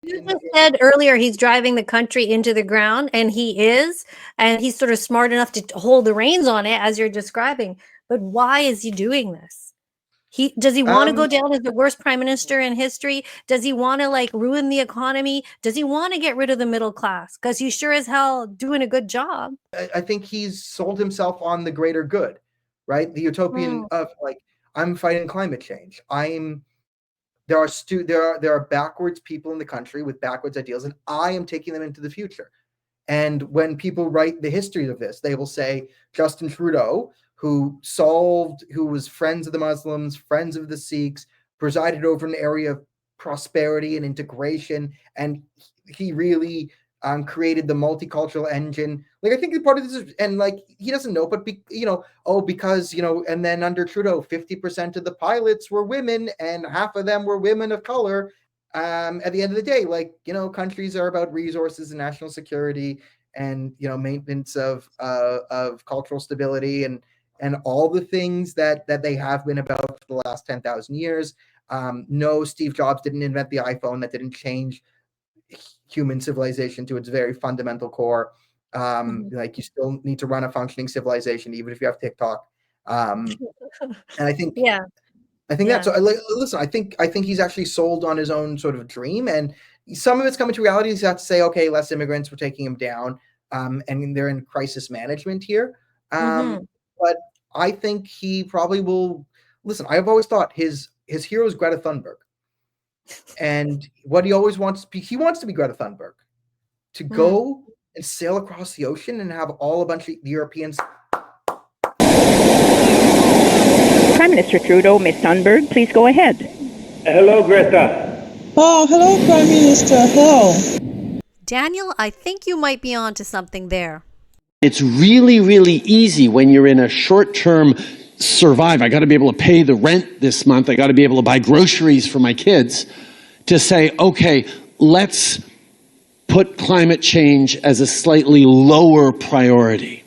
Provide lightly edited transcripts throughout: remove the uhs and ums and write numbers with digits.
You just said earlier he's driving the country into the ground, and he is, and he's sort of smart enough to hold the reins on it as you're describing. But why is he doing this? Does he want to go Um, down as the worst prime minister in history? Does he want to like ruin the economy? Does he want to get rid of the middle class? Because he's sure as hell doing a good job. I think he's sold himself on the greater good, right? The utopian Mm, of like, I'm fighting climate change. There are backwards people in the country with backwards ideals, and I am taking them into the future. And when people write the history of this, they will say Justin Trudeau, who was friends of the Muslims, friends of the Sikhs, presided over an area of prosperity and integration, and he really created the multicultural engine. Like I think part of this is, and like he doesn't know, but because and then under Trudeau, 50% of the pilots were women, and half of them were women of color. At the end of the day, like countries are about resources and national security, and maintenance of cultural stability, and all the things that they have been about for the last 10,000 years. No, Steve Jobs didn't invent the iPhone. That didn't change human civilization to its very fundamental core. mhm. Like you still need to run a functioning civilization, even if you have TikTok. And Yeah, I think that's yeah. listen. I think he's actually sold on his own sort of dream, and some of it's coming to reality. He's got to say, okay, less immigrants, we're taking him down, and they're in crisis management here. Hmm. But I think he probably will listen. I've always thought his hero is Greta Thunberg, and what he always wants to be, he wants to be Greta Thunberg, to Mm. go and sail across the ocean and have a bunch of Europeans. Prime Minister Trudeau, Ms. Thunberg, please go ahead. Hello, Greta. Oh, hello, Prime Minister. Hello. Daniel, I think you might be onto something there. It's really, really easy when you're in a short-term survive. I got to be able to pay the rent this month. I got to be able to buy groceries for my kids, to say, okay, let's put climate change as a slightly lower priority.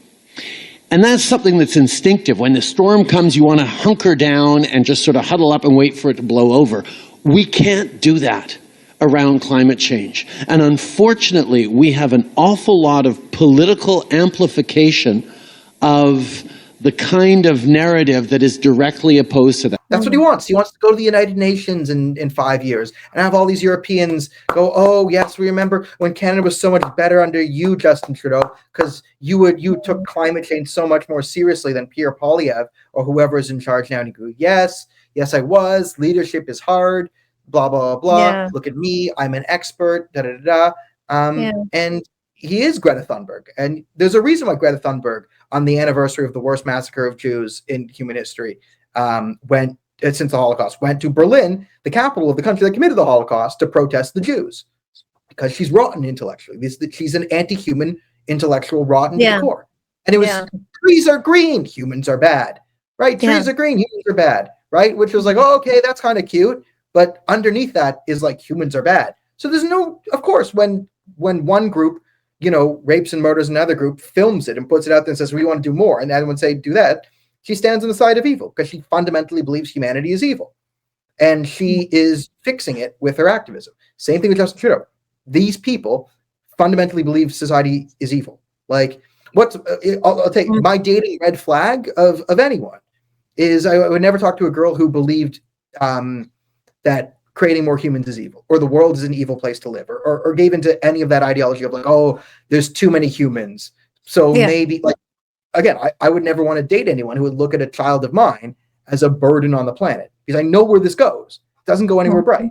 And that's something that's instinctive. When the storm comes, you want to hunker down and just sort of huddle up and wait for it to blow over. We can't do that around climate change. And unfortunately, we have an awful lot of political amplification of the kind of narrative that is directly opposed to that. That's what he wants. He wants to go to the United Nations in 5 years and have all these Europeans go, oh, yes, we remember when Canada was so much better under you, Justin Trudeau, because you took climate change so much more seriously than Pierre Poilievre or whoever is in charge now. And you go, yes, I was. Leadership is hard, blah, blah, blah. Yeah, Look at me. I'm an expert, da, da, da, da. yeah. And he is Greta Thunberg. And there's a reason why Greta Thunberg, on the anniversary of the worst massacre of Jews in human history, went since the Holocaust, went to Berlin, the capital of the country that committed the Holocaust, to protest the Jews because she's rotten intellectually. She's an anti-human intellectual, rotten to the Yeah, core. And it was yeah, trees are green, humans are bad, right? yeah. Trees are green, humans are bad, right? Which was like, oh, okay, that's kind of cute, but underneath that is like humans are bad. So there's no, of course, when one group rapes and murders another group, films it and puts it out there and says, we want to do more, and everyone say, do that. She stands on the side of evil because she fundamentally believes humanity is evil. And she is fixing it with her activism. Same thing with Justin Trudeau. These people fundamentally believe society is evil. Like, I'll take my dating red flag of anyone is I would never talk to a girl who believed that creating more humans is evil, or the world is an evil place to live, or gave into any of that ideology of like, oh, there's too many humans. So Yeah. maybe like, again, I would never want to date anyone who would look at a child of mine as a burden on the planet, because I know where this goes. It doesn't go anywhere bright.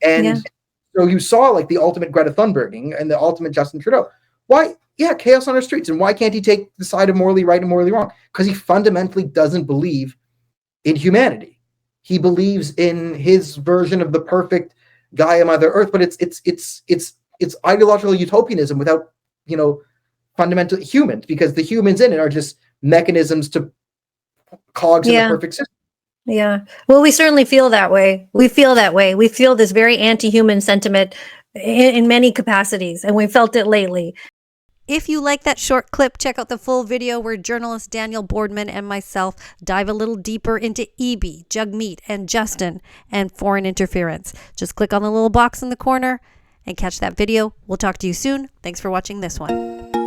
Yeah. And so you saw like the ultimate Greta Thunberging and the ultimate Justin Trudeau. Why? Yeah, chaos on our streets. And why can't he take the side of morally right and morally wrong? Because he fundamentally doesn't believe in humanity. He believes in his version of the perfect Gaia Mother Earth, but it's ideological utopianism without fundamental humans, because the humans in it are just mechanisms to cogs in the perfect system. Yeah. Well, we certainly feel that way. We feel that way. We feel this very anti-human sentiment in many capacities, and we felt it lately. If you like that short clip, check out the full video where journalist Daniel Bordman and myself dive a little deeper into EB, Jugmeat, and Justin, and foreign interference. Just click on the little box in the corner and catch that video. We'll talk to you soon. Thanks for watching this one.